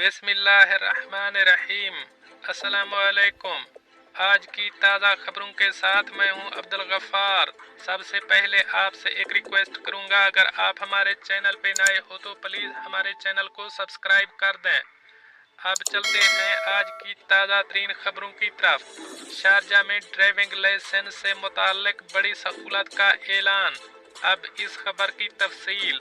बिस्मिल्लाहिर्रहमानिर्रहीम। अस्सलामुअलैकुम। आज की ताज़ा खबरों के साथ मैं हूं अब्दुल गफ़ार। सबसे पहले आपसे एक रिक्वेस्ट करूंगा, अगर आप हमारे चैनल पे नए हो तो प्लीज़ हमारे चैनल को सब्सक्राइब कर दें। अब चलते हैं आज की ताज़ा तरीन खबरों की तरफ। शारजा में ड्राइविंग लाइसेंस से मुताल्लिक बड़ी सहूलत का ऐलान। अब इस खबर की तफसील।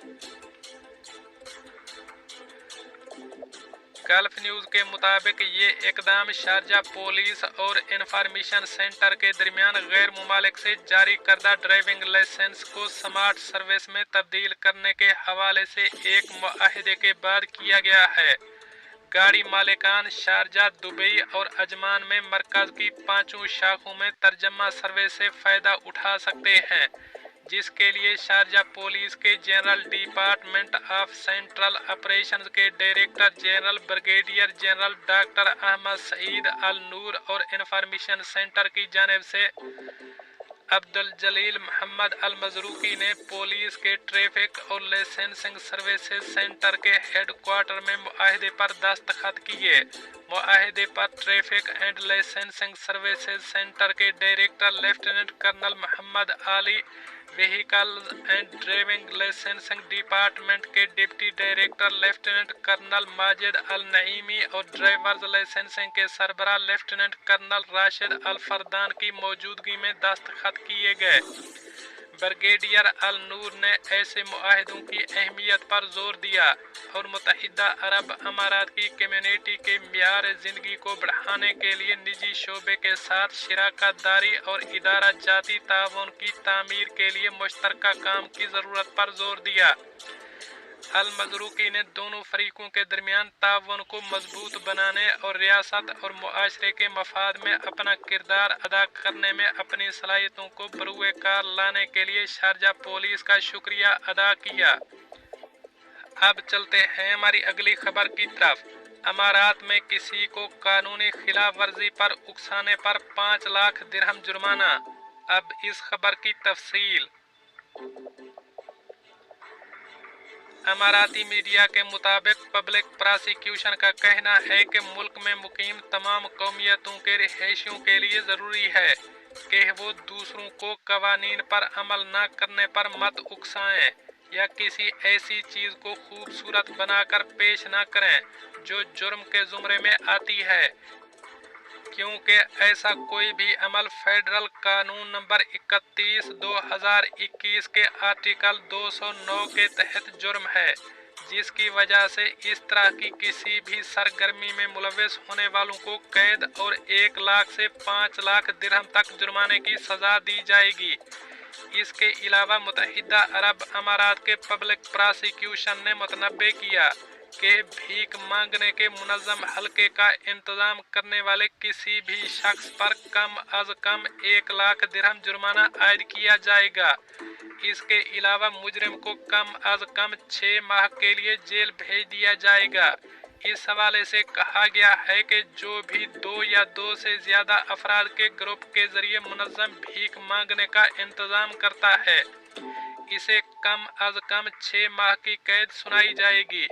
गल्फ न्यूज़ के मुताबिक ये इकदाम शारजा पुलिस और इंफॉर्मेशन सेंटर के दरमियान गैर मुमालिक से जारी करदा ड्राइविंग लाइसेंस को स्मार्ट सर्विस में तब्दील करने के हवाले से एक मुआहदे के बाद किया गया है। गाड़ी मालिकान शारजा, दुबई और अजमान में मरकज़ की 5 शाखों में तर्जमा सर्विस से फ़ायदा उठा सकते हैं, जिसके लिए शारजा पुलिस के general department of central operations के director general brigadier general doctor Ahmed Saeed Al Noor और इंफॉर्मेशन सेंटर की जानिब से अब्दुल जलील मोहम्मद अल मजरूकी ने पुलिस के ट्रैफिक और लाइसेंसिंग सर्विसेज सेंटर के हेडक्वार्टर में मुआहदे पर दस्तखत किए। मुआहदे पर traffic and licensing services centre के director lieutenant colonel Mohammed Ali, vehicle and driving licensing department के deputy director lieutenant colonel Majid Al Naimi और ड्राइवर्स लाइसेंसिंग के सरबराह lieutenant colonel Rashid Al Fardan की मौजूदगी में दस्तखत किए गए। ब्रिगेडियर अल नूर ने ऐसे मुआहदों की अहमियत पर जोर दिया और मुत्तहिदा अरब अमारात की कम्युनिटी के मियार ज़िंदगी को बढ़ाने के लिए निजी शोबे के साथ शराकत दारी और इदारा जाती ताउन की तामीर के लिए मुश्तरका काम की ज़रूरत पर जोर दिया। अल मजरूकी ने दोनों फरीकों के दरमियान ताउन को मजबूत बनाने और रियासत और मुआशरे के मफाद में अपना किरदार अदा करने में अपनी सलाहियतों को बरूए कार लाने के लिए शारजा पुलिस का शुक्रिया अदा किया। अब चलते हैं हमारी अगली खबर की तरफ। अमारात में किसी को कानूनी खिलाफ वर्जी पर उकसाने पर 5 लाख दिरहम जुर्माना। अब इस खबर की तफसील। अमाराती मीडिया के मुताबिक पब्लिक प्रोसिक्यूशन का कहना है कि मुल्क में मुकीम तमाम कौमियतों के रिहायशियों के लिए ज़रूरी है कि वो दूसरों को कवानीन पर अमल न करने पर मत उकसाएं या किसी ऐसी चीज़ को खूबसूरत बनाकर पेश न करें जो जुर्म के ज़ुमरे में आती है, क्योंकि ऐसा कोई भी अमल फेडरल कानून नंबर 31/2021 के आर्टिकल 209 के तहत जुर्म है, जिसकी वजह से इस तरह की किसी भी सरगर्मी में मुलविस होने वालों को कैद और 1 लाख से 5 लाख दिरहम तक जुर्माने की सज़ा दी जाएगी। इसके अलावा मुत्तहिदा अरब अमारात के पब्लिक प्रोसिक्यूशन ने मुतनब्बे किया कि भीख मांगने के मुनज़्ज़म हलके का इंतज़ाम करने वाले किसी भी शख्स पर कम अज़ कम 1 लाख दिरहम जुर्माना आयद किया जाएगा। इसके अलावा मुजरिम को कम अज़ कम 6 माह के लिए जेल भेज दिया जाएगा। इस हवाले से कहा गया है कि जो भी 2 या 2 से ज़्यादा अफराद के ग्रुप के ज़रिए मुनज़्ज़म भीख मांगने का इंतज़ाम करता है, इसे कम अज़ कम 6 माह की कैद सुनाई जाएगी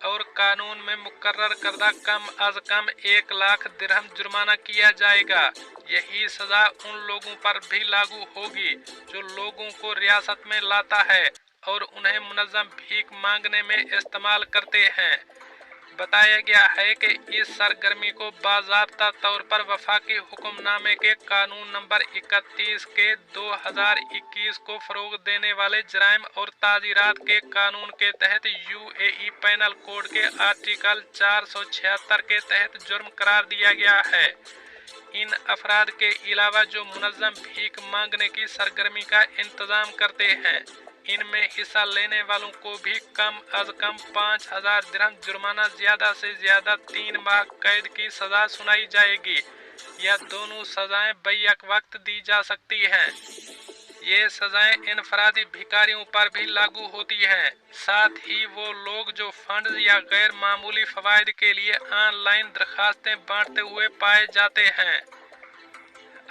और कानून में मुकर्रर करदा कम अज़ कम 1 लाख दिरहम जुर्माना किया जाएगा। यही सज़ा उन लोगों पर भी लागू होगी जो लोगों को रियासत में लाता है और उन्हें मुनज़्ज़म भीख मांगने में इस्तेमाल करते हैं। बताया गया है कि इस सरगर्मी को बाज़ाब्ता तौर पर वफाकी हुक्मनामे के कानून नंबर 31 के 2021 को फ़रोग़ देने वाले जराइम और ताज़ीरात के कानून के तहत UAE पैनल कोड के आर्टिकल 476 के तहत जुर्म करार दिया गया है। इन अफराद के अलावा जो मुनज़्ज़म भीख मांगने की सरगर्मी का इंतज़ाम करते हैं, इनमें हिस्सा लेने वालों को भी कम अज़ कम 5000 दिरहम जुर्माना, ज़्यादा से ज़्यादा 3 माह कैद की सज़ा सुनाई जाएगी या दोनों सज़ाएं बैक वक्त दी जा सकती हैं। ये सज़ाएं इनफरादी भिखारियों पर भी लागू होती हैं। साथ ही वो लोग जो फंड या गैर मामूली फ़वाइद के लिए ऑनलाइन दरखास्तें बांटते हुए पाए जाते हैं।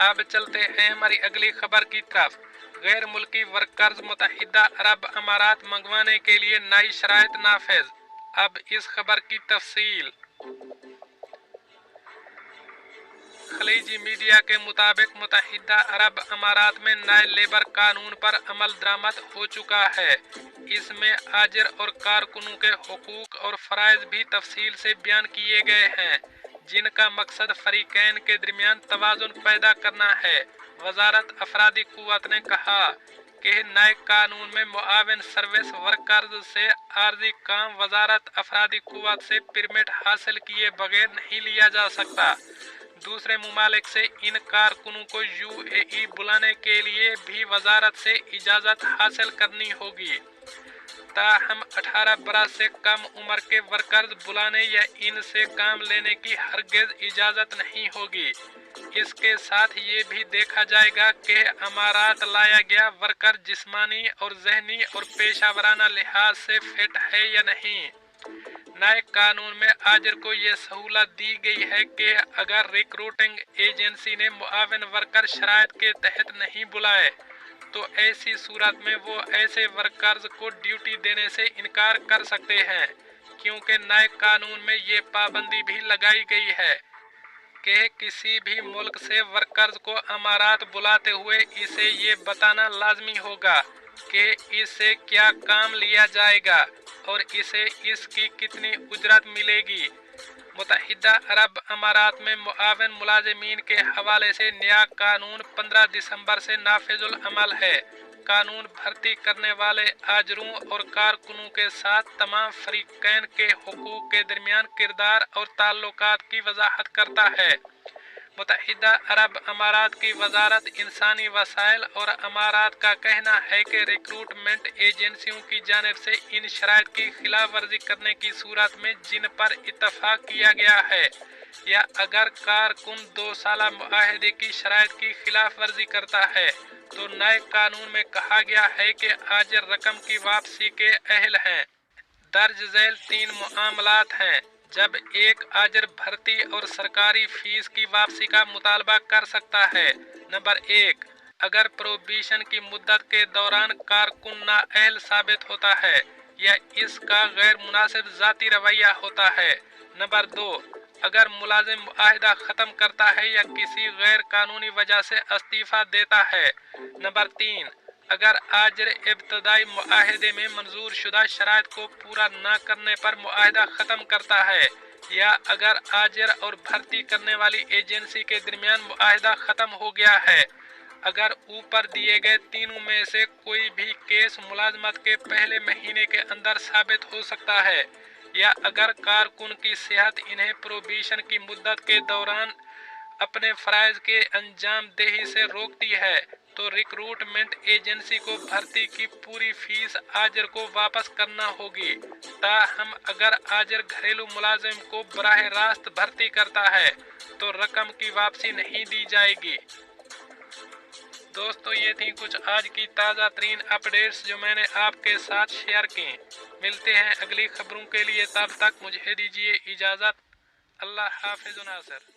अब चलते हैं हमारी अगली खबर की तरफ। गैर मुल्की वर्कर्स मुत्तहिदा अरब अमारात मंगवाने के लिए नई शराइत नाफिज। अब इस खबर की तफसील। खलीजी मीडिया के मुताबिक मुत्तहिदा अरब अमारात में नए लेबर कानून पर अमल दरामद हो चुका है। इसमें आजिर और कारकुनों के हुकूक और फ़राइज़ भी तफसील से बयान किए गए हैं, जिनका मकसद फरीकैन के दरमियान तवाज़ुन पैदा करना है। वजारत अफरादी कुव्वत ने कहा कि नए कानून में मुआविन सर्विस वर्कर्स से आर्जी काम वजारत अफरादी कुव्वत से परमिट हासिल किए बगैर नहीं लिया जा सकता। दूसरे मुमालिक से इन कारकुनों को यूएई बुलाने के लिए भी वजारत से इजाज़त हासिल करनी होगी। ताहम 18 बरस से कम उम्र के वर्कर्स बुलाने या इनसे काम लेने की हरगिज़ इजाज़त नहीं होगी। इसके साथ ये भी देखा जाएगा कि अमारात लाया गया वर्कर जिस्मानी और जहनी और पेशावराना लिहाज से फिट है या नहीं। नए कानून में आजिर को ये सहूलत दी गई है कि अगर रिक्रूटिंग एजेंसी ने मुआविन वर्कर शराइत के तहत नहीं बुलाए तो ऐसी सूरत में वो ऐसे वर्कर्स को ड्यूटी देने से इनकार कर सकते हैं, क्योंकि नए कानून में ये पाबंदी भी लगाई गई है कि किसी भी मुल्क से वर्कर्स को अमारात बुलाते हुए इसे ये बताना लाजमी होगा कि इससे क्या काम लिया जाएगा और इसे इसकी कितनी उजरत मिलेगी। मुत्तहिदा अरब अमारात में मुआविन मुलाजिमीन के हवाले से नया कानून 15 दिसंबर से नाफिजुल अमल है। कानून भर्ती करने वाले आजरों और कारकुनों के साथ तमाम फरीकैन के हुकूक के दरमियान किरदार और ताल्लुकात की वजाहत करता है। मुत्तहिदा अरब अमारात की वजारत इंसानी वसाइल और अमारात का कहना है कि रिक्रूटमेंट एजेंसियों की जानिब से इन शराइत की खिलाफ वर्जी करने की सूरत में जिन पर इत्तफाक किया गया है या अगर कारकुन 2 साला मुआहदे की शराइत की खिलाफ वर्जी करता है तो नए कानून में कहा गया है कि आजिर रकम की वापसी के अहल हैं। दर्ज झैल 3 मामलात हैं जब एक आजिर भर्ती और सरकारी फीस की वापसी का मुतालबा कर सकता है। नंबर 1, अगर प्रोबेशन की मुद्दत के दौरान कारकुन नाअहल साबित होता है या इसका गैर मुनासिब ज़ाती रवैया होता है। नंबर 2, अगर मुलाजिम मुआहदा ख़त्म करता है या किसी गैर कानूनी वजह से इस्तीफ़ा देता है। नंबर 3, अगर आजिर इब्तदाई मुआहदे में मंजूर शुदा शराइत को पूरा न करने पर मुआहदा ख़त्म करता है या अगर आजिर और भर्ती करने वाली एजेंसी के दरमियान मुआहदा ख़त्म हो गया है। अगर ऊपर दिए गए तीनों में से कोई भी केस मुलाजमत के पहले महीने के अंदर साबित हो सकता है या अगर कारकुन की सेहत इन्हें प्रोबेशन की मुद्दत के दौरान अपने फ़राइज़ के अंजाम देही से रोकती है तो रिक्रूटमेंट एजेंसी को भर्ती की पूरी फीस आजिर को वापस करना होगी। ताहम अगर आजिर घरेलू मुलाजिम को बराह रास्त भर्ती करता है तो रकम की वापसी नहीं दी जाएगी। दोस्तों, ये थी कुछ आज की ताज़ा तरीन अपडेट्स जो मैंने आपके साथ शेयर की। मिलते हैं अगली खबरों के लिए, तब तक मुझे दीजिए इजाज़त। अल्लाह हाफ़िज़ नासिर।